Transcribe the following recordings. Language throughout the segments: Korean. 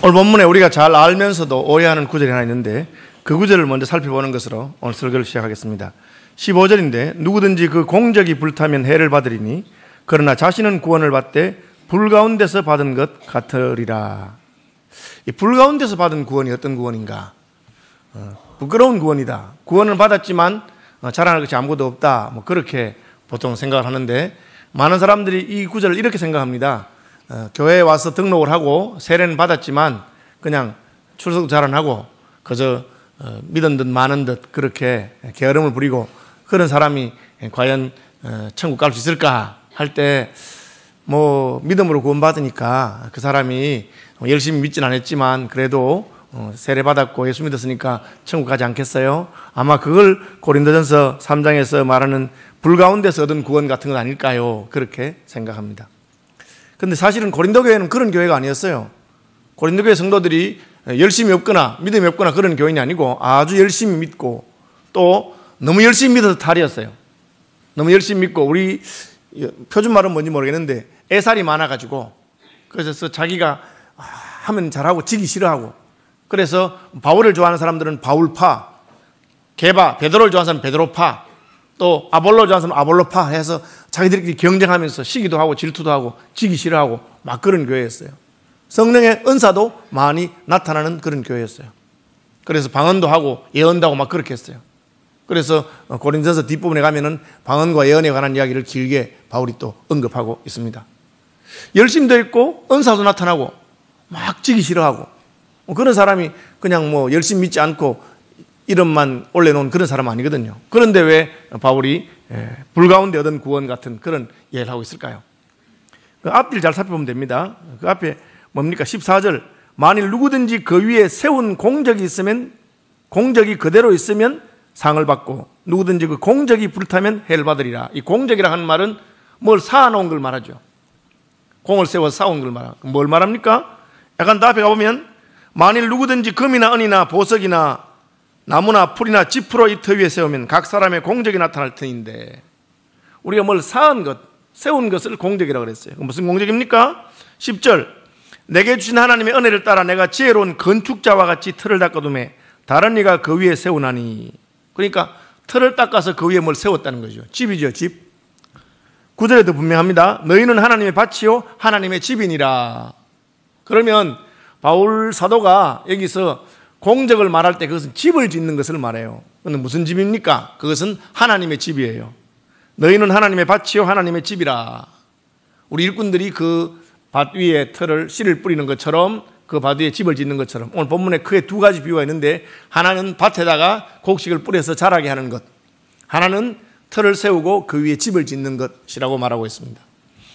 오늘 본문에 우리가 잘 알면서도 오해하는 구절이 하나 있는데 그 구절을 먼저 살펴보는 것으로 오늘 설교를 시작하겠습니다. 15절인데 누구든지 그 공적이 불타면 해를 받으리니 그러나 자신은 구원을 받되 불 가운데서 받은 것 같으리라. 이 불 가운데서 받은 구원이 어떤 구원인가? 부끄러운 구원이다. 구원을 받았지만 자랑할 것이 아무것도 없다. 뭐 그렇게 보통 생각을 하는데 많은 사람들이 이 구절을 이렇게 생각합니다. 교회에 와서 등록을 하고 세례는 받았지만 그냥 출석도 잘 안 하고 그저 믿은 듯 마는 듯 그렇게 게으름을 부리고 그런 사람이 과연 천국 갈 수 있을까 할 때 뭐 믿음으로 구원받으니까 그 사람이 열심히 믿진 않았지만 그래도 세례 받았고 예수 믿었으니까 천국 가지 않겠어요? 아마 그걸 고린도전서 3장에서 말하는 불 가운데서 얻은 구원 같은 건 아닐까요? 그렇게 생각합니다. 근데 사실은 고린도 교회는 그런 교회가 아니었어요. 고린도 교회 성도들이 열심히 없거나 믿음이 없거나 그런 교인이 아니고 아주 열심히 믿고 또 너무 열심히 믿어서 탈이었어요. 너무 열심히 믿고 우리 표준말은 뭔지 모르겠는데 애살이 많아가지고 그래서 자기가 하면 잘하고 지기 싫어하고 그래서 바울을 좋아하는 사람들은 바울파, 베드로를 좋아하는 사람은 베드로파, 또 아볼로를 좋아하는 사람은 아볼로파 해서 자기들끼리 경쟁하면서 시기도 하고 질투도 하고 지기 싫어하고 막 그런 교회였어요. 성령의 은사도 많이 나타나는 그런 교회였어요. 그래서 방언도 하고 예언도 하고 막 그렇게 했어요. 그래서 고린도전서 뒷부분에 가면은 방언과 예언에 관한 이야기를 길게 바울이 또 언급하고 있습니다. 열심도 있고 은사도 나타나고 막 지기 싫어하고 그런 사람이 그냥 뭐 열심히 믿지 않고 이름만 올려놓은 그런 사람 아니거든요. 그런데 왜 바울이 불 가운데 얻은 구원 같은 그런 이해를 하고 있을까요? 그 앞뒤를 잘 살펴보면 됩니다. 그 앞에 뭡니까? 14절 만일 누구든지 그 위에 세운 공적이 있으면 공적이 그대로 있으면 상을 받고 누구든지 그 공적이 불타면 해를 받으리라. 이 공적이라 하는 말은 뭘 쌓아놓은 걸 말하죠. 공을 세워서 쌓아온 걸 말합니다. 뭘 말합니까? 약간 더 앞에 가보면 만일 누구든지 금이나 은이나 보석이나 나무나 풀이나 지프로 이 터 위에 세우면 각 사람의 공적이 나타날 터인데 우리가 뭘 쌓은 것, 세운 것을 공적이라고 그랬어요. 무슨 공적입니까? 10절 내게 주신 하나님의 은혜를 따라 내가 지혜로운 건축자와 같이 틀을 닦아두매 다른 이가 그 위에 세우나니. 그러니까 틀을 닦아서 그 위에 뭘 세웠다는 거죠. 집이죠, 집. 9절에도 분명합니다. 너희는 하나님의 밭이요 하나님의 집이니라. 그러면 바울 사도가 여기서 공적을 말할 때 그것은 집을 짓는 것을 말해요. 그런데 무슨 집입니까? 그것은 하나님의 집이에요. 너희는 하나님의 밭이요 하나님의 집이라. 우리 일꾼들이 그 밭 위에 틀을 씨를 뿌리는 것처럼 그 밭 위에 집을 짓는 것처럼 오늘 본문에 크게 두 가지 비유가 있는데 하나는 밭에다가 곡식을 뿌려서 자라게 하는 것, 하나는 틀을 세우고 그 위에 집을 짓는 것이라고 말하고 있습니다.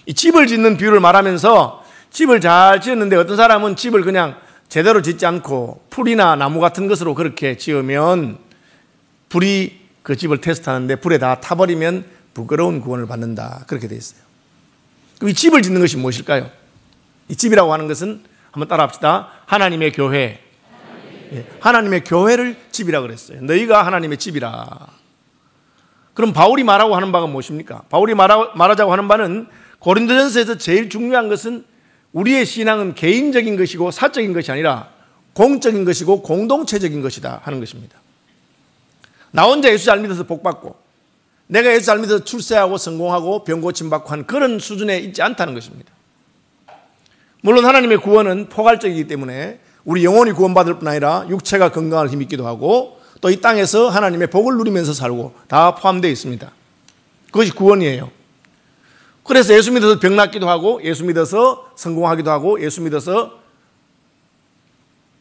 이 집을 짓는 비유를 말하면서 집을 잘 지었는데 어떤 사람은 집을 그냥 제대로 짓지 않고 풀이나 나무 같은 것으로 그렇게 지으면 불이 그 집을 테스트하는데 불에 다 타버리면 부끄러운 구원을 받는다. 그렇게 되어 있어요. 그럼 이 집을 짓는 것이 무엇일까요? 이 집이라고 하는 것은 한번 따라합시다. 하나님의 교회. 하나님의 교회를 집이라고 그랬어요. 너희가 하나님의 집이라. 그럼 바울이 말하고 하는 바가 무엇입니까? 바울이 말하자고 하는 바는 고린도전서에서 제일 중요한 것은 우리의 신앙은 개인적인 것이고 사적인 것이 아니라 공적인 것이고 공동체적인 것이다 하는 것입니다. 나 혼자 예수 잘 믿어서 복 받고 내가 예수 잘 믿어서 출세하고 성공하고 병 고침받고 한 그런 수준에 있지 않다는 것입니다. 물론 하나님의 구원은 포괄적이기 때문에 우리 영혼이 구원받을 뿐 아니라 육체가 건강할 힘이 있기도 하고 또 이 땅에서 하나님의 복을 누리면서 살고 다 포함되어 있습니다. 그것이 구원이에요. 그래서 예수 믿어서 병 낫기도 하고 예수 믿어서 성공하기도 하고 예수 믿어서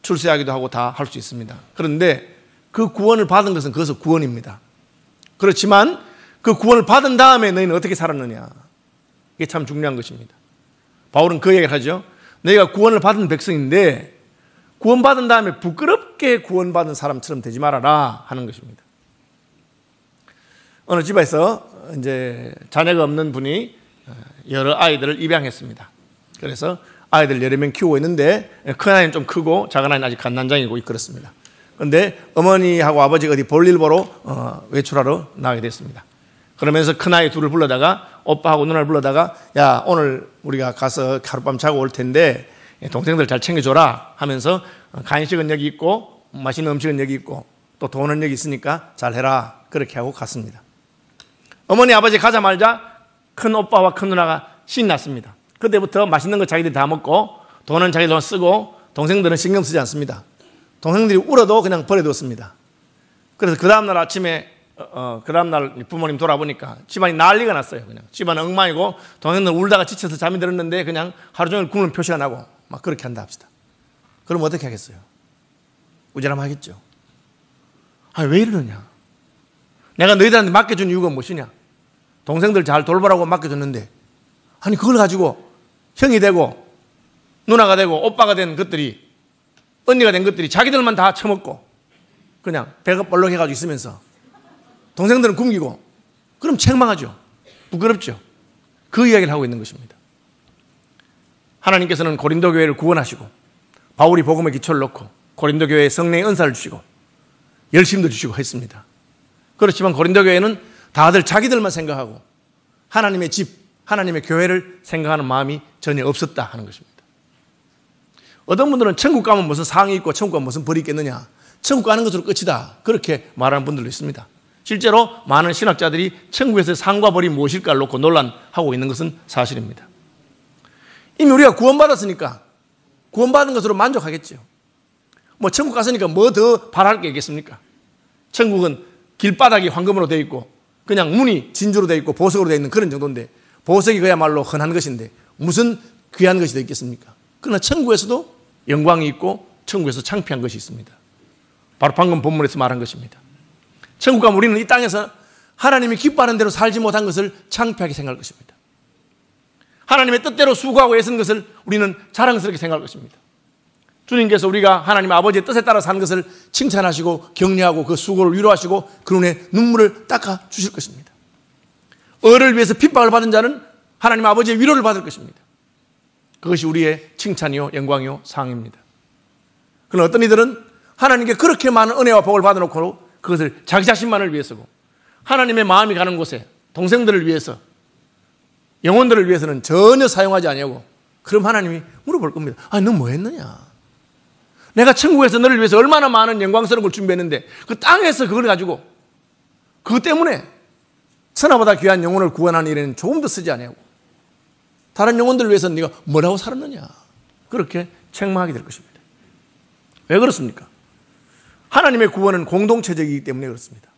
출세하기도 하고 다 할 수 있습니다. 그런데 그 구원을 받은 것은 그것은 구원입니다. 그렇지만 그 구원을 받은 다음에 너희는 어떻게 살았느냐, 이게 참 중요한 것입니다. 바울은 그 얘기를 하죠. 너희가 구원을 받은 백성인데 구원받은 다음에 부끄럽게 구원받은 사람처럼 되지 말아라 하는 것입니다. 어느 집에서 이제 자녀가 없는 분이 여러 아이들을 입양했습니다. 그래서 아이들 여러 명 키우고 있는데 큰 아이는 좀 크고 작은 아이는 아직 갓난장이고 그렇습니다. 그런데 어머니하고 아버지가 어디 볼일 보러 외출하러 나가게 됐습니다. 그러면서 큰 아이 둘을 불러다가 오빠하고 누나를 불러다가 야 오늘 우리가 가서 하룻밤 자고 올 텐데 동생들 잘 챙겨줘라 하면서 간식은 여기 있고 맛있는 음식은 여기 있고 또 돈은 여기 있으니까 잘해라 그렇게 하고 갔습니다. 어머니 아버지 가자마자 큰 오빠와 큰 누나가 신났습니다. 그때부터 맛있는 거 자기들이 다 먹고 돈은 자기 돈 쓰고 동생들은 신경 쓰지 않습니다. 동생들이 울어도 그냥 버려두었습니다. 그래서 그 다음날 아침에 그 다음날 부모님 돌아보니까 집안이 난리가 났어요. 그냥 집안 엉망이고 동생들 울다가 지쳐서 잠이 들었는데 그냥 하루 종일 굶는 표시가 나고 막 그렇게 한다 합시다. 그럼 어떻게 하겠어요? 우절하면 하겠죠. 왜 이러느냐? 내가 너희들한테 맡겨준 이유가 무엇이냐? 동생들 잘 돌보라고 맡겨줬는데 아니 그걸 가지고 형이 되고 누나가 되고 오빠가 된 것들이 언니가 된 것들이 자기들만 다 처먹고 그냥 배가 볼록해가지고 있으면서 동생들은 굶기고 그럼 책망하죠. 부끄럽죠. 그 이야기를 하고 있는 것입니다. 하나님께서는 고린도 교회를 구원하시고 바울이 복음의 기초를 놓고 고린도 교회에 성령의 은사를 주시고 열심도 주시고 했습니다. 그렇지만 고린도 교회는 다들 자기들만 생각하고 하나님의 집, 하나님의 교회를 생각하는 마음이 전혀 없었다 하는 것입니다. 어떤 분들은 천국 가면 무슨 상이 있고 천국 가면 무슨 벌이 있겠느냐, 천국 가는 것으로 끝이다 그렇게 말하는 분들도 있습니다. 실제로 많은 신학자들이 천국에서 상과 벌이 무엇일까를 놓고 논란하고 있는 것은 사실입니다. 이미 우리가 구원받았으니까 구원받은 것으로 만족하겠죠. 천국 갔으니까 뭐 더 바랄 게 있겠습니까? 천국은 길바닥이 황금으로 되어 있고 그냥 문이 진주로 되어 있고 보석으로 되어 있는 그런 정도인데 보석이 그야말로 흔한 것인데 무슨 귀한 것이 되어 있겠습니까? 그러나 천국에서도 영광이 있고 천국에서 창피한 것이 있습니다. 바로 방금 본문에서 말한 것입니다. 천국 가면 우리는 이 땅에서 하나님이 기뻐하는 대로 살지 못한 것을 창피하게 생각할 것입니다. 하나님의 뜻대로 수고하고 애쓴 것을 우리는 자랑스럽게 생각할 것입니다. 주님께서 우리가 하나님 아버지의 뜻에 따라 사는 것을 칭찬하시고 격려하고 그 수고를 위로하시고 그 눈에 눈물을 닦아 주실 것입니다. 의를 위해서 핍박을 받은 자는 하나님 아버지의 위로를 받을 것입니다. 그것이 우리의 칭찬이요 영광이요 상입니다. 그러나 어떤 이들은 하나님께 그렇게 많은 은혜와 복을 받아놓고 그것을 자기 자신만을 위해서고 하나님의 마음이 가는 곳에 동생들을 위해서 영혼들을 위해서는 전혀 사용하지 아니하고 그럼 하나님이 물어볼 겁니다. 너 뭐 했느냐? 내가 천국에서 너를 위해서 얼마나 많은 영광스러운 걸 준비했는데 그 땅에서 그걸 가지고 그것 때문에 천하보다 귀한 영혼을 구원하는 일에는 조금도 쓰지 아니하고 다른 영혼들을 위해서는 네가 뭐라고 살았느냐? 그렇게 책망하게 될 것입니다. 왜 그렇습니까? 하나님의 구원은 공동체적이기 때문에 그렇습니다.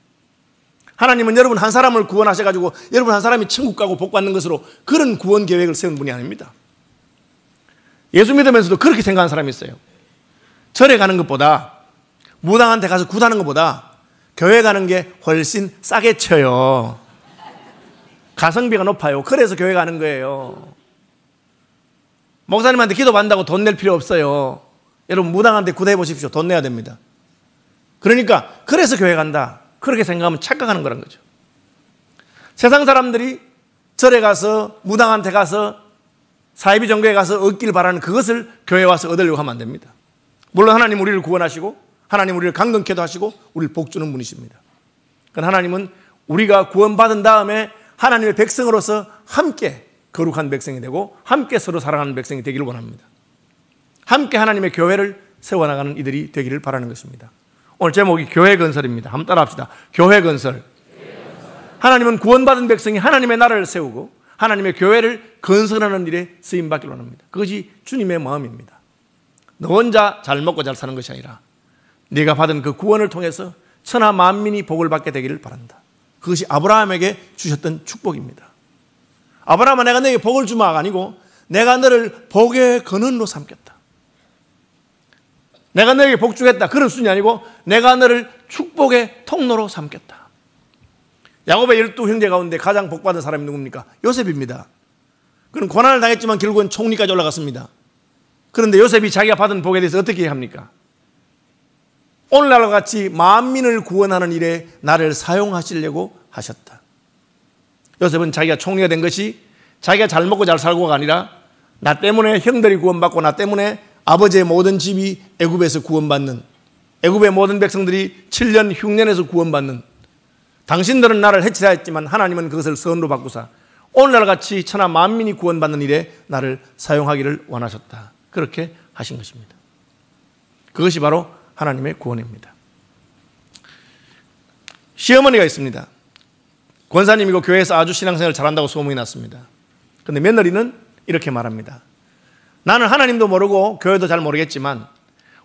하나님은 여러분 한 사람을 구원하셔가지고 여러분 한 사람이 천국 가고 복 받는 것으로 그런 구원 계획을 세운 분이 아닙니다. 예수 믿으면서도 그렇게 생각하는 사람이 있어요. 절에 가는 것보다 무당한테 가서 굿하는 것보다 교회 가는 게 훨씬 싸게 쳐요. 가성비가 높아요. 그래서 교회 가는 거예요. 목사님한테 기도받는다고 돈 낼 필요 없어요. 여러분 무당한테 굿해 보십시오. 돈 내야 됩니다. 그러니까 그래서 교회 간다 그렇게 생각하면 착각하는 거란 거죠. 세상 사람들이 절에 가서 무당한테 가서 사이비 종교에 가서 얻길 바라는 그것을 교회에 와서 얻으려고 하면 안 됩니다. 물론 하나님 우리를 구원하시고 하나님 우리를 강건케도 하시고 우리를 복주는 분이십니다. 그러나 하나님은 우리가 구원받은 다음에 하나님의 백성으로서 함께 거룩한 백성이 되고 함께 서로 사랑하는 백성이 되기를 원합니다. 함께 하나님의 교회를 세워나가는 이들이 되기를 바라는 것입니다. 오늘 제목이 교회 건설입니다. 한번 따라 합시다. 교회 건설. 하나님은 구원받은 백성이 하나님의 나라를 세우고 하나님의 교회를 건설하는 일에 쓰임받기를 원합니다. 그것이 주님의 마음입니다. 너 혼자 잘 먹고 잘 사는 것이 아니라 네가 받은 그 구원을 통해서 천하 만민이 복을 받게 되기를 바란다. 그것이 아브라함에게 주셨던 축복입니다. 아브라함아 내가 너에게 복을 주마가 아니고 내가 너를 복의 근원으로 삼겠다. 내가 너에게 복 주겠다 그런 수준이 아니고 내가 너를 축복의 통로로 삼겠다. 야곱의 12형제 가운데 가장 복받은 사람이 누굽니까? 요셉입니다. 그는 고난을 당했지만 결국은 총리까지 올라갔습니다. 그런데 요셉이 자기가 받은 복에 대해서 어떻게 합니까? 오늘날과 같이 만민을 구원하는 일에 나를 사용하시려고 하셨다. 요셉은 자기가 총리가 된 것이 자기가 잘 먹고 잘 살고가 아니라 나 때문에 형들이 구원받고 나 때문에 아버지의 모든 집이 애굽에서 구원받는, 애굽의 모든 백성들이 7년 흉년에서 구원받는, 당신들은 나를 해치라 했지만 하나님은 그것을 선으로 바꾸사 오늘날 같이 천하 만민이 구원받는 일에 나를 사용하기를 원하셨다. 그렇게 하신 것입니다. 그것이 바로 하나님의 구원입니다. 시어머니가 있습니다. 권사님이고 교회에서 아주 신앙생활을 잘한다고 소문이 났습니다. 그런데 며느리는 이렇게 말합니다. 나는 하나님도 모르고 교회도 잘 모르겠지만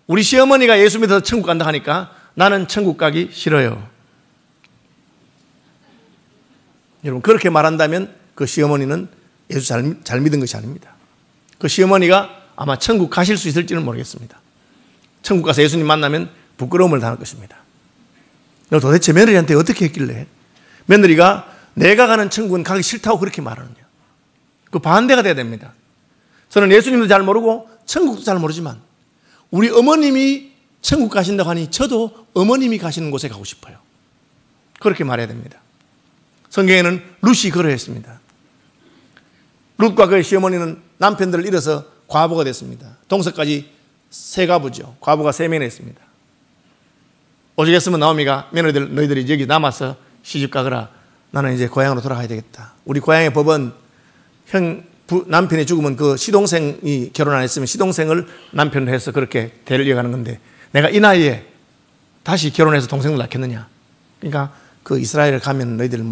우리 시어머니가 예수 믿어서 천국 간다 하니까 나는 천국 가기 싫어요. 여러분, 그렇게 말한다면 그 시어머니는 예수 잘 믿은 것이 아닙니다. 그 시어머니가 아마 천국 가실 수 있을지는 모르겠습니다. 천국 가서 예수님 만나면 부끄러움을 당할 것입니다. 너 도대체 며느리한테 어떻게 했길래 며느리가 내가 가는 천국은 가기 싫다고 그렇게 말하느냐. 그 반대가 돼야 됩니다. 저는 예수님도 잘 모르고 천국도 잘 모르지만 우리 어머님이 천국 가신다고 하니 저도 어머님이 가시는 곳에 가고 싶어요. 그렇게 말해야 됩니다. 성경에는 룻이 그러했습니다. 룻과 그의 시어머니는 남편들을 잃어서 과부가 됐습니다. 동서까지 세 가부죠. 과부가 3명이나 있습니다. 오죽했으면 나오미가 며느리들 너희들이 여기 남아서 시집 가거라. 나는 이제 고향으로 돌아가야 되겠다. 우리 고향의 법은 남편이 죽으면 그 시동생이 결혼 안 했으면 시동생을 남편으로 해서 그렇게 대를 이어가는 건데 내가 이 나이에 다시 결혼해서 동생을 낳겠느냐. 그러니까 그 이스라엘을 가면 너희들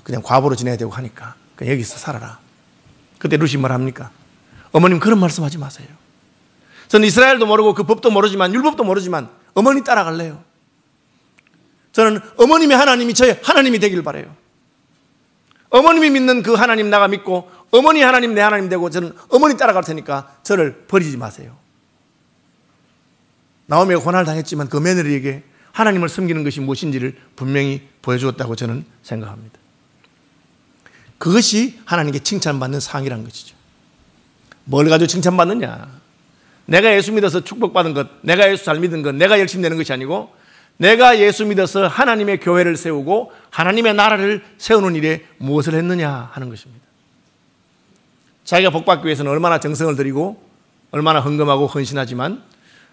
그냥 과부로 지내야 되고 하니까 그냥 여기서 살아라. 그때 룻이 뭐랍니까? 어머님 그런 말씀하지 마세요. 저는 이스라엘도 모르고 그 법도 모르지만 율법도 모르지만 어머니 따라갈래요. 저는 어머님의 하나님이 저의 하나님이 되길 바라요. 어머님이 믿는 그 하나님 나가 믿고 어머니 하나님 내 하나님 되고 저는 어머니 따라갈 테니까 저를 버리지 마세요. 나오미가 고난을 당했지만 그 며느리에게 하나님을 섬기는 것이 무엇인지를 분명히 보여주었다고 저는 생각합니다. 그것이 하나님께 칭찬받는 상이라는 것이죠. 뭘 가지고 칭찬받느냐. 내가 예수 믿어서 축복받은 것, 내가 예수 잘 믿은 것, 내가 열심히 내는 것이 아니고 내가 예수 믿어서 하나님의 교회를 세우고 하나님의 나라를 세우는 일에 무엇을 했느냐 하는 것입니다. 자기가 복받기 위해서는 얼마나 정성을 들이고 얼마나 헌금하고 헌신하지만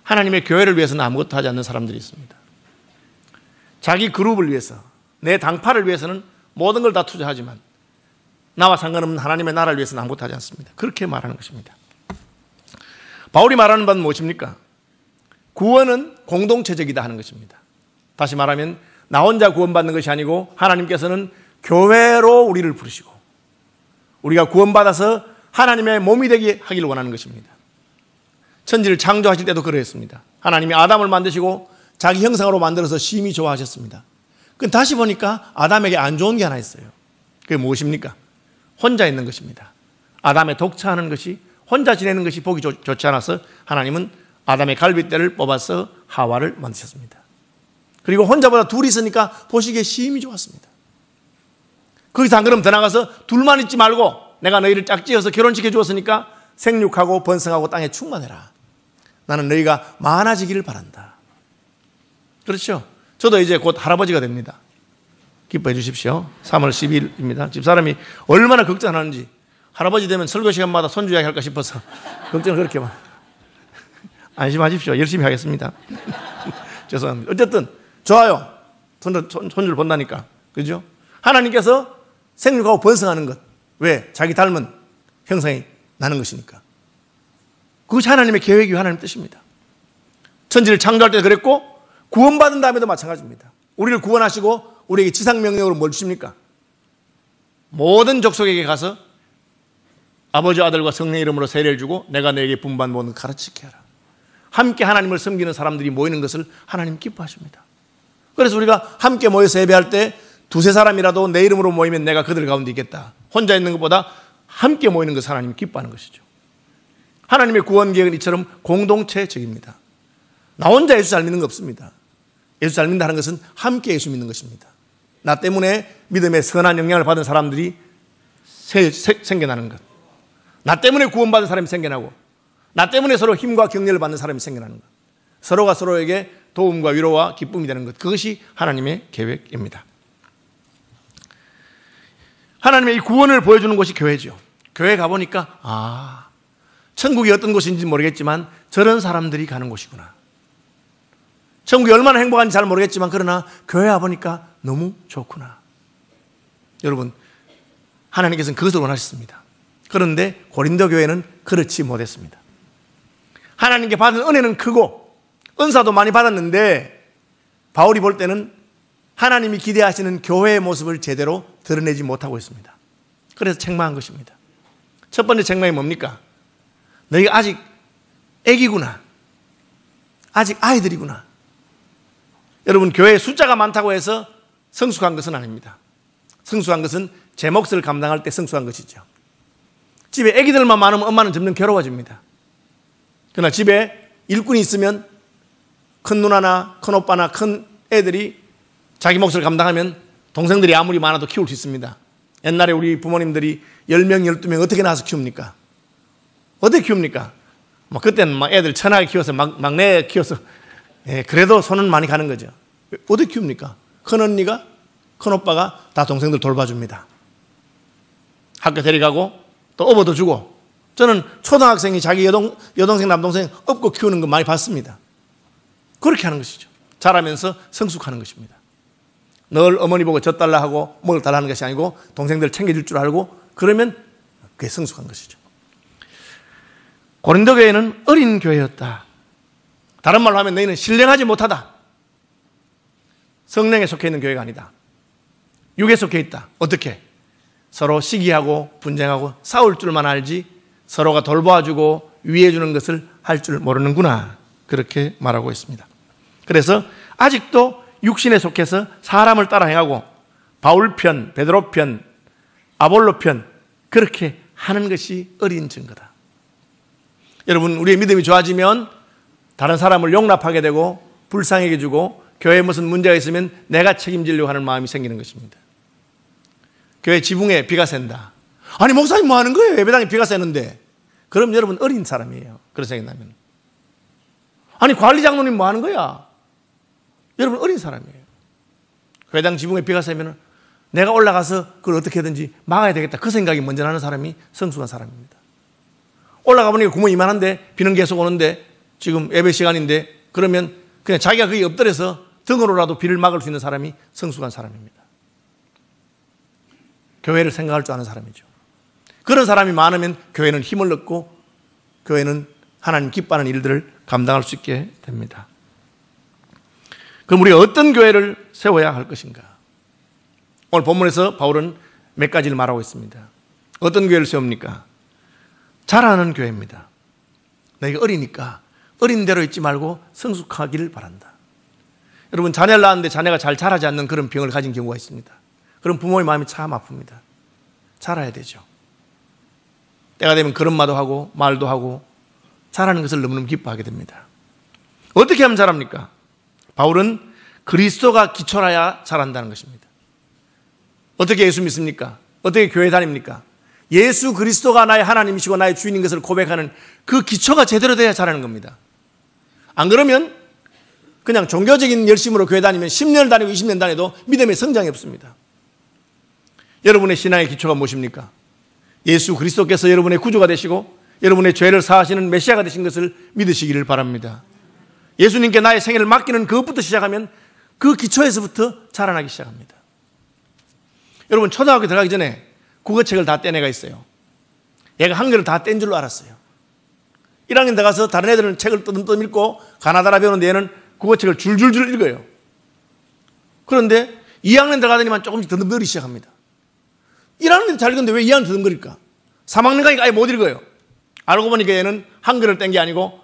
하나님의 교회를 위해서는 아무것도 하지 않는 사람들이 있습니다. 자기 그룹을 위해서, 내 당파를 위해서는 모든 걸 다 투자하지만 나와 상관없는 하나님의 나라를 위해서는 아무것도 하지 않습니다. 그렇게 말하는 것입니다. 바울이 말하는 바는 무엇입니까? 구원은 공동체적이다 하는 것입니다. 다시 말하면 나 혼자 구원받는 것이 아니고 하나님께서는 교회로 우리를 부르시고 우리가 구원받아서 하나님의 몸이 되게 하기를 원하는 것입니다. 천지를 창조하실 때도 그러했습니다. 하나님이 아담을 만드시고 자기 형상으로 만들어서 심히 좋아하셨습니다. 그럼 다시 보니까 아담에게 안 좋은 게 하나 있어요. 그게 무엇입니까? 혼자 있는 것입니다. 아담의 독차하는 것이, 혼자 지내는 것이 보기 좋지 않아서 하나님은 아담의 갈빗대를 뽑아서 하와를 만드셨습니다. 그리고 혼자보다 둘이 있으니까 보시기에 심히 좋았습니다. 거기서 한 걸음 더 나가서 둘만 있지 말고 내가 너희를 짝지어서 결혼시켜 주었으니까 생육하고 번성하고 땅에 충만해라. 나는 너희가 많아지기를 바란다. 그렇죠? 저도 이제 곧 할아버지가 됩니다. 기뻐해 주십시오. 3월 10일입니다. 집사람이 얼마나 걱정하는지 할아버지 되면 설교 시간마다 손주 이야기 할까 싶어서 걱정을 그렇게 막. 안심하십시오. 열심히 하겠습니다. 죄송합니다. 어쨌든 좋아요. 손주를 본다니까. 그죠? 하나님께서 생육하고 번성하는 것. 왜? 자기 닮은 형상이 나는 것이니까. 그것이 하나님의 계획이고 하나님의 뜻입니다. 천지를 창조할 때 그랬고 구원받은 다음에도 마찬가지입니다. 우리를 구원하시고 우리에게 지상명령으로 뭘 주십니까? 모든 족속에게 가서 아버지 아들과 성령의 이름으로 세례를 주고 내가 너에게 분반 모든 가르치게 하라. 함께 하나님을 섬기는 사람들이 모이는 것을 하나님 기뻐하십니다. 그래서 우리가 함께 모여서 예배할 때 두세 사람이라도 내 이름으로 모이면 내가 그들 가운데 있겠다. 혼자 있는 것보다 함께 모이는 것을 하나님 기뻐하는 것이죠. 하나님의 구원 계획은 이처럼 공동체적입니다. 나 혼자 예수 잘 믿는 거 없습니다. 예수 잘 믿는다는 것은 함께 예수 믿는 것입니다. 나 때문에 믿음의 선한 영향을 받은 사람들이 생겨나는 것. 나 때문에 구원받은 사람이 생겨나고 나 때문에 서로 힘과 격려를 받는 사람이 생겨나는 것. 서로가 서로에게 도움과 위로와 기쁨이 되는 것. 그것이 하나님의 계획입니다. 하나님의 이 구원을 보여주는 곳이 교회죠. 교회 가보니까 천국이 어떤 곳인지 모르겠지만 저런 사람들이 가는 곳이구나. 천국이 얼마나 행복한지 잘 모르겠지만 그러나 교회 와보니까 너무 좋구나. 여러분, 하나님께서는 그것을 원하셨습니다. 그런데 고린도 교회는 그렇지 못했습니다. 하나님께 받은 은혜는 크고 은사도 많이 받았는데 바울이 볼 때는 하나님이 기대하시는 교회의 모습을 제대로 드러내지 못하고 있습니다. 그래서 책망한 것입니다. 첫 번째 책망이 뭡니까? 너희가 아직 애기구나. 아직 아이들이구나. 여러분, 교회에 숫자가 많다고 해서 성숙한 것은 아닙니다. 성숙한 것은 제 몫을 감당할 때 성숙한 것이죠. 집에 애기들만 많으면 엄마는 점점 괴로워집니다. 그러나 집에 일꾼이 있으면 큰 누나나 큰 오빠나 큰 애들이 자기 몫을 감당하면 동생들이 아무리 많아도 키울 수 있습니다. 옛날에 우리 부모님들이 10명, 12명 어떻게 낳아서 키웁니까? 어떻게 키웁니까? 그때는 애들 천하게 키워서 막내 키워서 그래도 손은 많이 가는 거죠. 어떻게 키웁니까? 큰 언니가 큰 오빠가 다 동생들 돌봐줍니다. 학교 데려가고 또 업어도 주고. 저는 초등학생이 자기 여동생 남동생 업고 키우는 거 많이 봤습니다. 그렇게 하는 것이죠. 자라면서 성숙하는 것입니다. 늘 어머니 보고 젖 달라 하고 뭘 달라는 것이 아니고 동생들 챙겨줄 줄 알고 그러면 그게 성숙한 것이죠. 고린도 교회는 어린 교회였다. 다른 말로 하면 너희는 신령하지 못하다. 성령에 속해 있는 교회가 아니다. 육에 속해 있다. 어떻게? 서로 시기하고 분쟁하고 싸울 줄만 알지 서로가 돌봐주고 위해주는 것을 할 줄 모르는구나. 그렇게 말하고 있습니다. 그래서 아직도 육신에 속해서 사람을 따라 행하고 바울 편, 베드로 편, 아볼로 편 그렇게 하는 것이 어린 증거다. 여러분, 우리의 믿음이 좋아지면 다른 사람을 용납하게 되고 불쌍하게 주고 교회에 무슨 문제가 있으면 내가 책임지려고 하는 마음이 생기는 것입니다. 교회 지붕에 비가 샌다. 아니 목사님 뭐 하는 거예요? 예배당에 비가 새는데. 그럼 여러분 어린 사람이에요. 그런 생각이 나면. 아니 관리 장로님 뭐 하는 거야? 여러분 어린 사람이에요. 회당 지붕에 비가 새면 내가 올라가서 그걸 어떻게든지 막아야 되겠다. 그 생각이 먼저 나는 사람이 성숙한 사람입니다. 올라가 보니까 구멍이 이만한데 비는 계속 오는데 지금 예배 시간인데 그러면 그냥 자기가 거기 엎드려서 등으로라도 비를 막을 수 있는 사람이 성숙한 사람입니다. 교회를 생각할 줄 아는 사람이죠. 그런 사람이 많으면 교회는 힘을 얻고 교회는 하나님 기뻐하는 일들을 감당할 수 있게 됩니다. 그럼 우리가 어떤 교회를 세워야 할 것인가? 오늘 본문에서 바울은 몇 가지를 말하고 있습니다. 어떤 교회를 세웁니까? 자라는 교회입니다. 너희가 어리니까 어린 대로 있지 말고 성숙하기를 바란다. 여러분 자녀를 낳았는데 자녀가 잘 자라지 않는 그런 병을 가진 경우가 있습니다. 그럼 부모의 마음이 참 아픕니다. 자라야 되죠. 때가 되면 걸음마도 하고 말도 하고 자라는 것을 너무너무 기뻐하게 됩니다. 어떻게 하면 자랍니까? 바울은 그리스도가 기초라야 자란다는 것입니다. 어떻게 예수 믿습니까? 어떻게 교회 다닙니까? 예수 그리스도가 나의 하나님이시고 나의 주인인 것을 고백하는 그 기초가 제대로 돼야 자라는 겁니다. 안 그러면 그냥 종교적인 열심으로 교회 다니면 10년을 다니고 20년 다녀도 믿음의 성장이 없습니다. 여러분의 신앙의 기초가 무엇입니까? 예수 그리스도께서 여러분의 구주가 되시고 여러분의 죄를 사하시는 메시아가 되신 것을 믿으시기를 바랍니다. 예수님께 나의 생애를 맡기는 그것부터 시작하면 그 기초에서부터 자라나기 시작합니다. 여러분 초등학교 들어가기 전에 국어책을 다 뗀 애가 있어요. 얘가 한글을 다 뗀 줄로 알았어요. 1학년 들어가서 다른 애들은 책을 뜨듬뜨듬 읽고 가나다라 배우는데 얘는 국어책을 줄줄줄 읽어요. 그런데 2학년 들어가더니만 조금씩 더듬거리기 시작합니다. 1학년 잘 읽었는데 왜 2학년 더듬거릴까? 3학년 가니까 아예 못 읽어요. 알고 보니까 얘는 한글을 뗀 게 아니고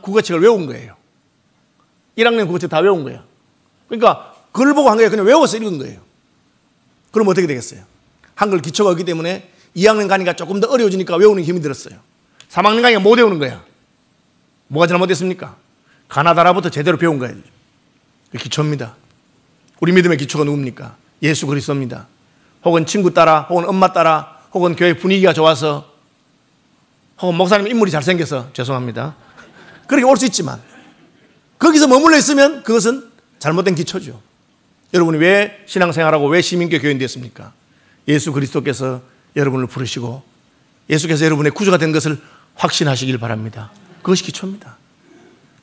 국어책을 외운 거예요. 1학년 국어책 다 외운 거예요. 그러니까 글을 보고 한 거예요. 그냥 외워서 읽은 거예요. 그럼 어떻게 되겠어요? 한글 기초가 없기 때문에 2학년 가니까 조금 더 어려워지니까 외우는 힘이 들었어요. 3학년 가니까 못 외우는 거야. 뭐가 잘못됐습니까? 가나다라부터 제대로 배운 거예요. 기초입니다. 우리 믿음의 기초가 누굽니까? 예수 그리스도입니다. 혹은 친구 따라, 혹은 엄마 따라, 혹은 교회 분위기가 좋아서, 혹은 목사님 인물이 잘생겨서 죄송합니다. 그렇게 올 수 있지만 거기서 머물러 있으면 그것은 잘못된 기초죠. 여러분이 왜 신앙생활하고 왜 시민교 교인 됐습니까? 예수 그리스도께서 여러분을 부르시고 예수께서 여러분의 구주가 된 것을 확신하시길 바랍니다. 그것이 기초입니다.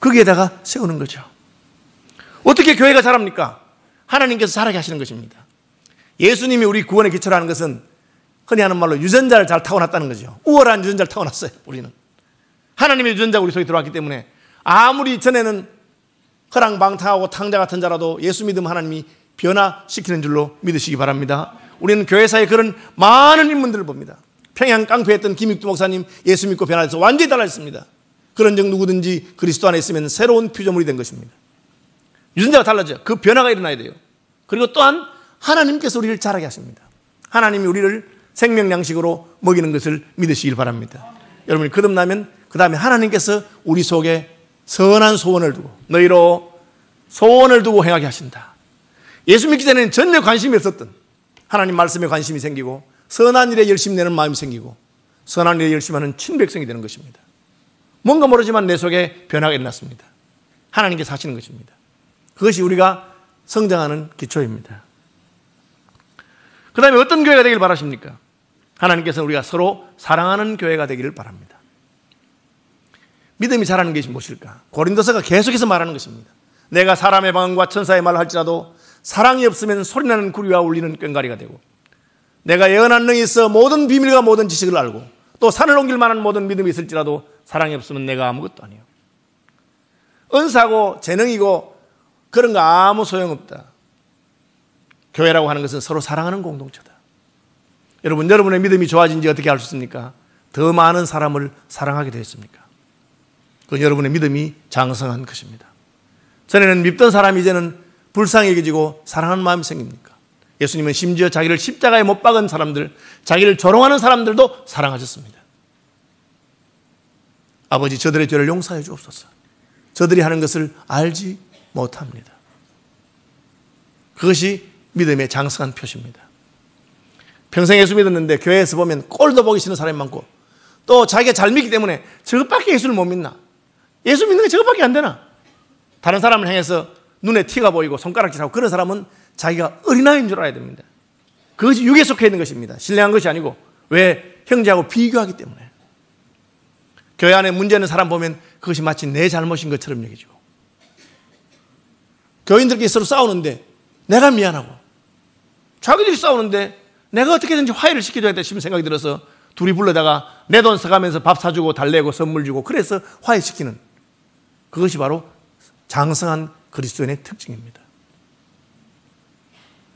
거기에다가 세우는 거죠. 어떻게 교회가 자랍니까? 하나님께서 자라게 하시는 것입니다. 예수님이 우리 구원의 기초라는 것은 흔히 하는 말로 유전자를 잘 타고났다는 거죠. 우월한 유전자를 타고났어요. 우리는 하나님의 유전자가 우리 속에 들어왔기 때문에 아무리 전에는 허랑방탕하고 탕자 같은 자라도 예수 믿으면 하나님이 변화시키는 줄로 믿으시기 바랍니다. 우리는 교회사에 그런 많은 인물들을 봅니다. 평양 깡패 했던 김익두 목사님 예수 믿고 변화해서 완전히 달라졌습니다. 그런 적 누구든지 그리스도 안에 있으면 새로운 피조물이 된 것입니다. 유전자가 달라져요. 그 변화가 일어나야 돼요. 그리고 또한 하나님께서 우리를 자라게 하십니다. 하나님이 우리를 생명 양식으로 먹이는 것을 믿으시길 바랍니다. 여러분이 거듭나면 그 다음에 하나님께서 우리 속에 선한 소원을 두고 너희로 소원을 두고 행하게 하신다. 예수 믿기 전에는 전혀 관심이 없었던 하나님 말씀에 관심이 생기고 선한 일에 열심히 내는 마음이 생기고 선한 일에 열심히 하는 친백성이 되는 것입니다. 뭔가 모르지만 내 속에 변화가 일어났습니다. 하나님께서 하시는 것입니다. 그것이 우리가 성장하는 기초입니다. 그 다음에 어떤 교회가 되길 바라십니까? 하나님께서는 우리가 서로 사랑하는 교회가 되기를 바랍니다. 믿음이 자라는 것이 무엇일까? 고린도서가 계속해서 말하는 것입니다. 내가 사람의 방언과 천사의 말을 할지라도 사랑이 없으면 소리나는 구리와 울리는 꽹과리가 되고 내가 예언한 능이 있어 모든 비밀과 모든 지식을 알고 또 산을 옮길 만한 모든 믿음이 있을지라도 사랑이 없으면 내가 아무것도 아니요. 은사고 재능이고 그런 거 아무 소용없다. 교회라고 하는 것은 서로 사랑하는 공동체다. 여러분, 여러분의 믿음이 좋아진지 어떻게 알 수 있습니까? 더 많은 사람을 사랑하게 되었습니까? 그건 여러분의 믿음이 장성한 것입니다. 전에는 밉던 사람이 이제는 불쌍히 여겨지고 사랑하는 마음이 생깁니까? 예수님은 심지어 자기를 십자가에 못 박은 사람들, 자기를 조롱하는 사람들도 사랑하셨습니다. 아버지, 저들의 죄를 용서해 주옵소서. 저들이 하는 것을 알지 못합니다. 그것이 믿음의 장성한 표시입니다. 평생 예수 믿었는데 교회에서 보면 꼴도 보기 싫은 사람이 많고 또 자기가 잘 믿기 때문에 저것밖에 예수를 못 믿나? 예수 믿는 게 저것밖에 안 되나? 다른 사람을 향해서 눈에 티가 보이고 손가락질하고 그런 사람은 자기가 어린아이인 줄 알아야 됩니다. 그것이 육에 속해 있는 것입니다. 신뢰한 것이 아니고 왜? 형제하고 비교하기 때문에. 교회 안에 문제 있는 사람 보면 그것이 마치 내 잘못인 것처럼 여기죠. 교인들끼리 서로 싸우는데 내가 미안하고 자기들이 싸우는데 내가 어떻게든지 화해를 시켜줘야 돼 싶은 생각이 들어서 둘이 불러다가 내 돈 써가면서 밥 사주고 달래고 선물 주고 그래서 화해시키는 그것이 바로 장성한 그리스도인의 특징입니다.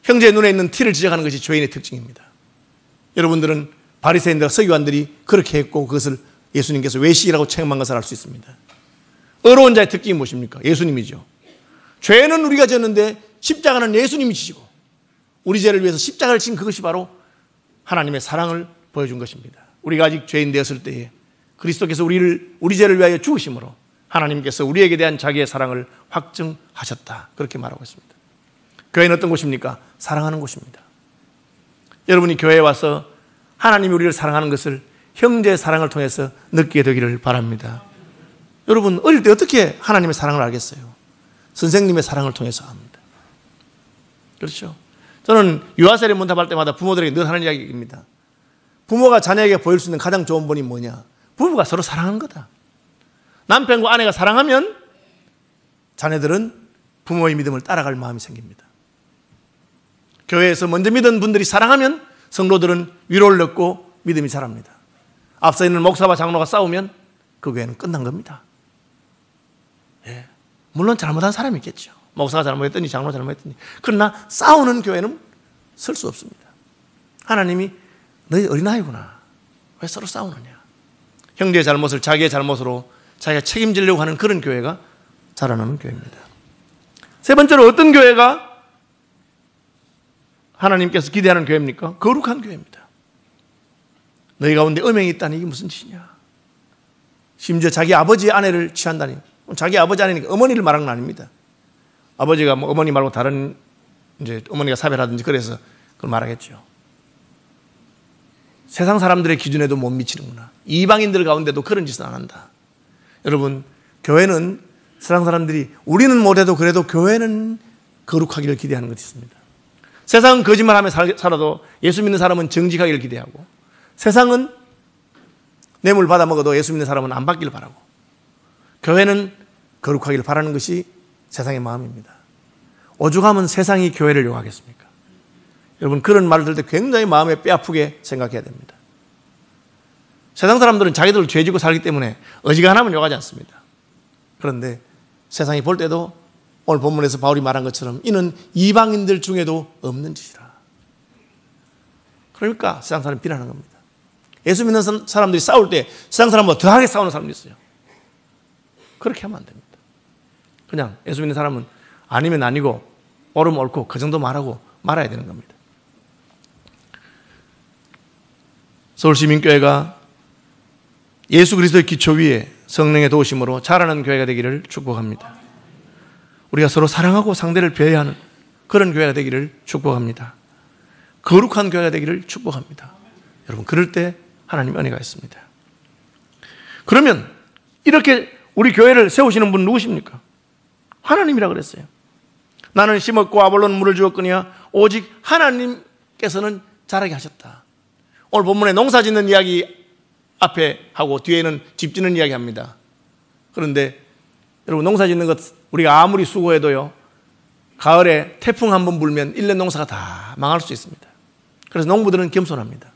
형제의 눈에 있는 티를 지적하는 것이 죄인의 특징입니다. 여러분들은 바리새인들과 서기관들이 그렇게 했고 그것을 예수님께서 외식이라고 책망한 것을 알 수 있습니다. 의로운 자의 특징이 무엇입니까? 예수님이죠. 죄는 우리가 졌는데 십자가는 예수님이 지시고 우리 죄를 위해서 십자가를 진 그것이 바로 하나님의 사랑을 보여준 것입니다. 우리가 아직 죄인 되었을 때에 그리스도께서 우리 죄를 위하여 죽으심으로 하나님께서 우리에게 대한 자기의 사랑을 확증하셨다. 그렇게 말하고 있습니다. 교회는 어떤 곳입니까? 사랑하는 곳입니다. 여러분이 교회에 와서 하나님이 우리를 사랑하는 것을 형제의 사랑을 통해서 느끼게 되기를 바랍니다. 여러분, 어릴 때 어떻게 하나님의 사랑을 알겠어요? 선생님의 사랑을 통해서 합니다. 그렇죠? 저는 유아세례 문답할 때마다 부모들에게 늘 하는 이야기입니다. 부모가 자녀에게 보일 수 있는 가장 좋은 본이 뭐냐? 부부가 서로 사랑하는 거다. 남편과 아내가 사랑하면 자녀들은 부모의 믿음을 따라갈 마음이 생깁니다. 교회에서 먼저 믿은 분들이 사랑하면 성도들은 위로를 얻고 믿음이 자랍니다. 앞서 있는 목사와 장로가 싸우면 그 교회는 끝난 겁니다. 예. 물론 잘못한 사람이 있겠죠. 목사가 잘못했더니 장로가 잘못했더니. 그러나 싸우는 교회는 설 수 없습니다. 하나님이 너희 어린아이구나. 왜 서로 싸우느냐. 형제의 잘못을 자기의 잘못으로 자기가 책임지려고 하는 그런 교회가 자라나는 교회입니다. 세 번째로 어떤 교회가 하나님께서 기대하는 교회입니까? 거룩한 교회입니다. 너희 가운데 음행이 있다니 이게 무슨 짓이냐. 심지어 자기 아버지의 아내를 취한다니. 자기 아버지 아내니까 어머니를 말하는 건 아닙니다. 아버지가 뭐 어머니 말고 다른 이제 어머니가 사별하든지 그래서 그걸 말하겠죠. 세상 사람들의 기준에도 못 미치는구나. 이방인들 가운데도 그런 짓은 안 한다. 여러분, 교회는 세상 사람들이 우리는 못해도 그래도 교회는 거룩하기를 기대하는 것이 있습니다. 세상은 거짓말하며 살아도 예수 믿는 사람은 정직하기를 기대하고 세상은 뇌물 받아 먹어도 예수 믿는 사람은 안 받기를 바라고 교회는 거룩하기를 바라는 것이 세상의 마음입니다. 오죽하면 세상이 교회를 욕하겠습니까? 여러분, 그런 말을 들을 때 굉장히 마음에 뼈아프게 생각해야 됩니다. 세상 사람들은 자기들 죄지고 살기 때문에 어지간하면 욕하지 않습니다. 그런데 세상이 볼 때도 오늘 본문에서 바울이 말한 것처럼 이는 이방인들 중에도 없는 짓이라. 그러니까 세상 사람이 비난하는 겁니다. 예수 믿는 사람들이 싸울 때 세상 사람보다 더하게 싸우는 사람도 있어요. 그렇게 하면 안 됩니다. 그냥 예수 믿는 사람은 아니면 아니고 옳으면 옳고 그 정도 말하고 말아야 되는 겁니다. 서울시민교회가 예수 그리스도의 기초 위에 성령의 도우심으로 자라는 교회가 되기를 축복합니다. 우리가 서로 사랑하고 상대를 배려하는 그런 교회가 되기를 축복합니다. 거룩한 교회가 되기를 축복합니다. 여러분, 그럴 때 하나님 은혜가 있습니다. 그러면 이렇게 우리 교회를 세우시는 분 누구십니까? 하나님이라 그랬어요. 나는 심었고 아볼로는 물을 주었거니와 오직 하나님께서는 자라게 하셨다. 오늘 본문에 농사 짓는 이야기 앞에 하고 뒤에는 집 짓는 이야기 합니다. 그런데 여러분, 농사 짓는 것 우리가 아무리 수고해도요, 가을에 태풍 한번 불면 1년 농사가 다 망할 수 있습니다. 그래서 농부들은 겸손합니다.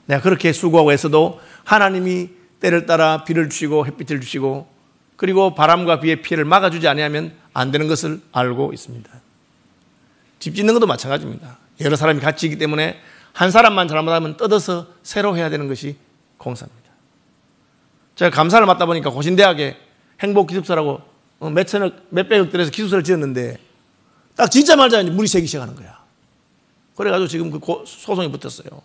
내가 그렇게 수고하고 애써도 하나님이 때를 따라 비를 주시고 햇빛을 주시고 그리고 바람과 비의 피해를 막아주지 아니하면 안 되는 것을 알고 있습니다. 집 짓는 것도 마찬가지입니다. 여러 사람이 같이 있기 때문에 한 사람만 잘못하면 뜯어서 새로 해야 되는 것이 공사입니다. 제가 감사를 맡다 보니까 고신대학에 행복기숙사라고 몇백억 들여서 기숙사를 지었는데 딱 짓자마자 물이 새기 시작하는 거야. 그래가지고 지금 그 소송이 붙었어요.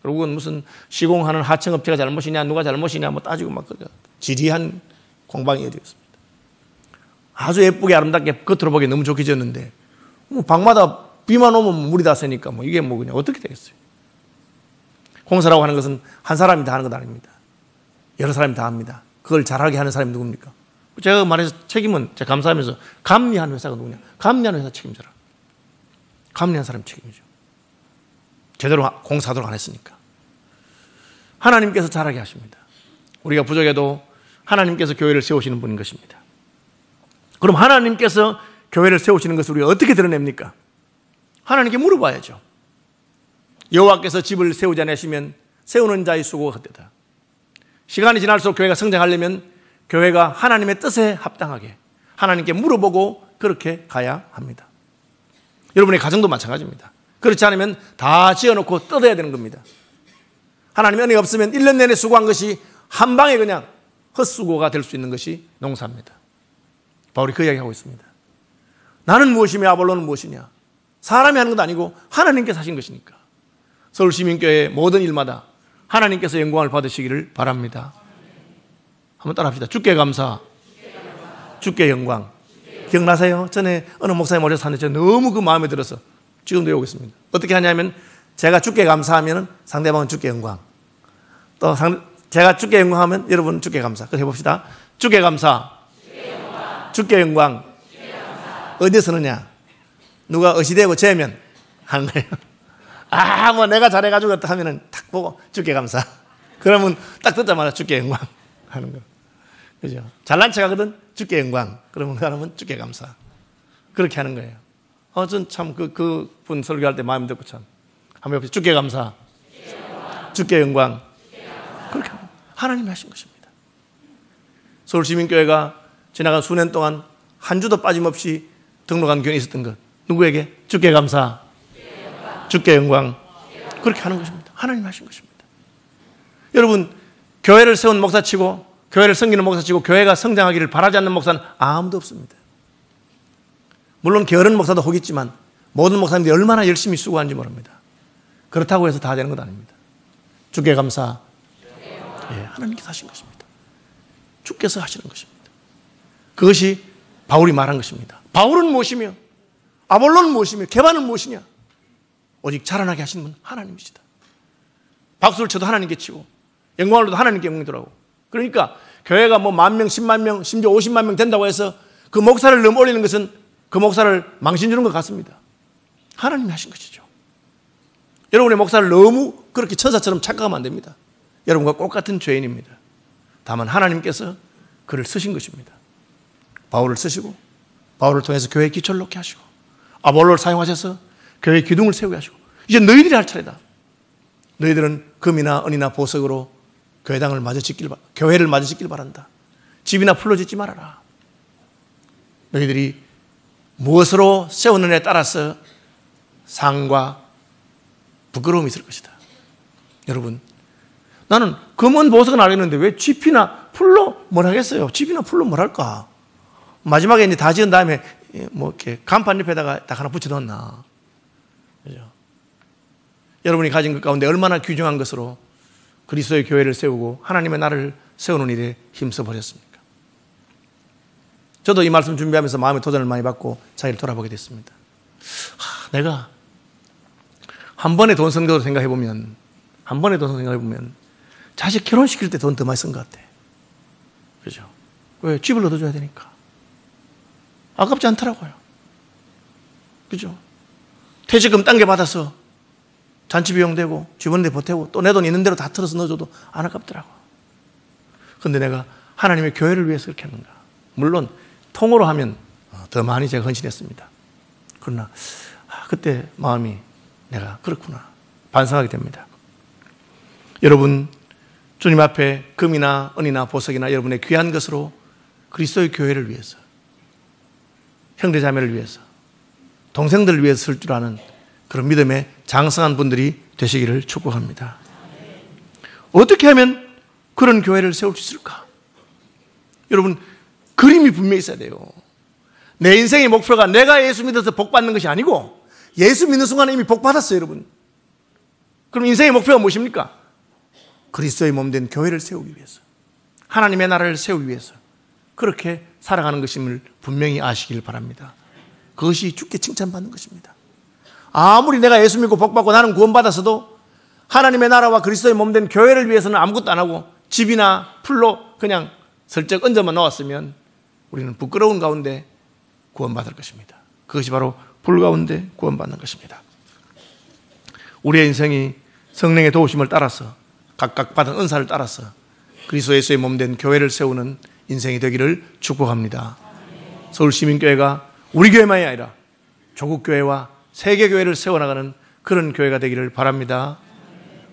결국은 무슨 시공하는 하청업체가 잘못이냐 누가 잘못이냐 뭐 따지고 막 그래요. 지리한 공방이 되었습니다. 아주 예쁘게 아름답게 겉으로 보기 너무 좋게 지었는데 뭐 방마다 비만 오면 물이 다 새니까 뭐 이게 뭐 그냥 어떻게 되겠어요. 공사라고 하는 것은 한 사람이 다 하는 것 아닙니다. 여러 사람이 다 합니다. 그걸 잘하게 하는 사람이 누굽니까? 제가 말해서 책임은 제가 감사하면서 감리하는 회사가 누구냐? 감리하는 회사 책임져라. 감리한 사람이 책임이죠. 제대로 공사하도록 안 했으니까. 하나님께서 잘하게 하십니다. 우리가 부족해도 하나님께서 교회를 세우시는 분인 것입니다. 그럼 하나님께서 교회를 세우시는 것을 우리가 어떻게 드러냅니까? 하나님께 물어봐야죠. 여호와께서 집을 세우지 않으시면 세우는 자의 수고가 헛되다. 시간이 지날수록 교회가 성장하려면 교회가 하나님의 뜻에 합당하게 하나님께 물어보고 그렇게 가야 합니다. 여러분의 가정도 마찬가지입니다. 그렇지 않으면 다 지어놓고 뜯어야 되는 겁니다. 하나님의 은혜가 없으면 1년 내내 수고한 것이 한 방에 그냥 헛수고가 될 수 있는 것이 농사입니다. 바울이 그 이야기하고 있습니다. 나는 무엇이며 아볼로는 무엇이냐? 사람이 하는 것도 아니고 하나님께서 하신 것이니까. 서울시민교회의 모든 일마다 하나님께서 영광을 받으시기를 바랍니다. 한번 따라 합시다. 주께 감사, 주께 영광. 기억나세요? 전에 어느 목사님 오셔서 하는데 제가 너무 그 마음에 들어서 지금도 외우고 있습니다. 어떻게 하냐면 제가 주께 감사하면 상대방은 주께 영광. 또 제가 주께 영광하면 여러분 주께 감사. 그렇게 해봅시다. 주께 감사, 주께 영광. 어디서 쓰느냐? 누가 어시되고 재면 하는 거예요. 아, 뭐 내가 잘해가지고 하면은 딱 보고 주께 감사. 그러면 딱 듣자마자 주께 영광 하는 거. 그죠? 잘난 척 하거든? 주께 영광. 그러면 그 사람은 주께 감사. 그렇게 하는 거예요. 전 참 그분 설교할 때 마음에 듣고 참. 한번 해봅시다. 주께 감사. 주께 영광. 그렇게 하나님이 하신 것입니다. 서울시민교회가 지나간 수년 동안 한 주도 빠짐없이 등록한 교인이 있었던 것. 누구에게? 주께 감사. 주께 영광. 그렇게 하는 것입니다. 하나님이 하신 것입니다. 여러분, 교회를 세운 목사치고 교회를 섬기는 목사치고 교회가 성장하기를 바라지 않는 목사는 아무도 없습니다. 물론 게으른 목사도 혹 있지만 모든 목사님들이 얼마나 열심히 수고하는지 모릅니다. 그렇다고 해서 다 되는 것 아닙니다. 주께 감사. 예, 하나님께서 하신 것입니다. 주께서 하시는 것입니다. 그것이 바울이 말한 것입니다. 바울은 무엇이며 아볼로는 무엇이며 게바는 무엇이냐? 오직 자라나게 하시는 분 하나님이시다. 박수를 쳐도 하나님께 치고 영광을 줘도 하나님께 영광이 돌아오고. 그러니까 교회가 뭐 10,000명, 100,000명, 심지어 500,000명 된다고 해서 그 목사를 넘어 올리는 것은 그 목사를 망신 주는 것 같습니다. 하나님이 하신 것이죠. 여러분의 목사를 너무 그렇게 천사처럼 착각하면 안 됩니다. 여러분과 똑같은 죄인입니다. 다만 하나님께서 그를 쓰신 것입니다. 바울을 쓰시고 바울을 통해서 교회의 기초를 놓게 하시고 아볼로를 사용하셔서 교회의 기둥을 세우게 하시고 이제 너희들이 할 차례다. 너희들은 금이나 은이나 보석으로 교회를 마저 짓길 바란다. 집이나 풀로 짓지 말아라. 너희들이 무엇으로 세우느냐에 따라서 상과 부끄러움이 있을 것이다. 여러분, 나는 금은 보석은 알겠는데 왜 집이나 풀로 뭘 하겠어요? 집이나 풀로 뭘 할까? 마지막에 이제 다 지은 다음에 뭐 이렇게 간판 옆에다가 딱 하나 붙여 넣었나? 그죠? 여러분이 가진 것 가운데 얼마나 귀중한 것으로 그리스도의 교회를 세우고 하나님의 나라를 세우는 일에 힘써 버렸습니까? 저도 이 말씀 준비하면서 마음의 도전을 많이 받고 자기를 돌아보게 됐습니다. 내가 한 번에 돈 쓴 것으로 생각해보면 자식 결혼시킬 때 돈 더 많이 쓴 것 같아. 그죠? 왜? 집을 얻어줘야 되니까. 아깝지 않더라고요. 그죠? 퇴직금 딴 게 받아서 잔치 비용 되고 주변에 보태고 또 내 돈 있는 대로 다 털어서 넣어줘도 안 아깝더라고. 그런데 내가 하나님의 교회를 위해서 그렇게 하는가? 물론 통으로 하면 더 많이 제가 헌신했습니다. 그러나 그때 마음이 내가 그렇구나 반성하게 됩니다. 여러분, 주님 앞에 금이나 은이나 보석이나 여러분의 귀한 것으로 그리스도의 교회를 위해서, 형제자매를 위해서, 동생들을 위해서 쓸 줄 아는 그런 믿음의 장성한 분들이 되시기를 축복합니다. 어떻게 하면 그런 교회를 세울 수 있을까? 여러분, 그림이 분명히 있어야 돼요. 내 인생의 목표가 내가 예수 믿어서 복 받는 것이 아니고 예수 믿는 순간에 이미 복 받았어요, 여러분. 그럼 인생의 목표가 무엇입니까? 그리스도의 몸된 교회를 세우기 위해서, 하나님의 나라를 세우기 위해서 그렇게 살아가는 것임을 분명히 아시길 바랍니다. 그것이 주께 칭찬받는 것입니다. 아무리 내가 예수 믿고 복 받고 나는 구원받았어도 하나님의 나라와 그리스도의 몸된 교회를 위해서는 아무것도 안 하고 집이나 풀로 그냥 슬쩍 얹어만 놓았으면 우리는 부끄러운 가운데 구원받을 것입니다. 그것이 바로 불 가운데 구원받는 것입니다. 우리의 인생이 성령의 도우심을 따라서 각각 받은 은사를 따라서 그리스도 예수의 몸된 교회를 세우는 인생이 되기를 축복합니다. 서울시민교회가 우리 교회만이 아니라 조국교회와 세계교회를 세워나가는 그런 교회가 되기를 바랍니다.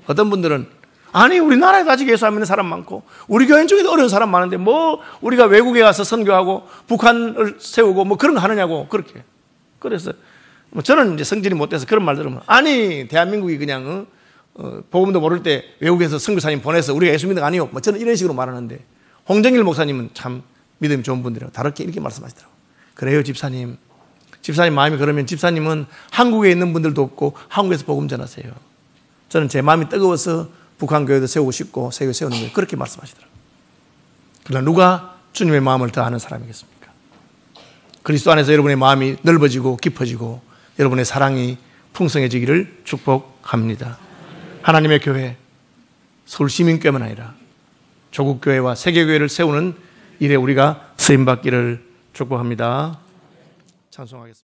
어떤 분들은 아니 우리나라에도 아직 예수 안 믿는 사람 많고 우리 교회 쪽에도 어려운 사람 많은데 뭐 우리가 외국에 가서 선교하고 북한을 세우고 뭐 그런 거 하느냐고 그렇게. 그래서 뭐 저는 이제 성질이 못 돼서 그런 말 들으면 아니 대한민국이 그냥 복음도 모를 때 외국에서 선교사님 보내서 우리가 예수 믿는 거 아니요. 뭐 저는 이런 식으로 말하는데 홍정일 목사님은 참 믿음이 좋은 분들이라고 다르게 이렇게 말씀하시더라고요. 그래요 집사님. 집사님 마음이 그러면 집사님은 한국에 있는 분들도 없고 한국에서 복음 전하세요. 저는 제 마음이 뜨거워서 북한 교회도 세우고 싶고 세계 세우는 거예요. 그렇게 말씀하시더라고요. 그러나 누가 주님의 마음을 더 아는 사람이겠습니까? 그리스도 안에서 여러분의 마음이 넓어지고 깊어지고 여러분의 사랑이 풍성해지기를 축복합니다. 하나님의 교회, 서울시민교회만 아니라 조국교회와 세계교회를 세우는 일에 우리가 쓰임받기를 축복합니다. 찬송하겠습니다.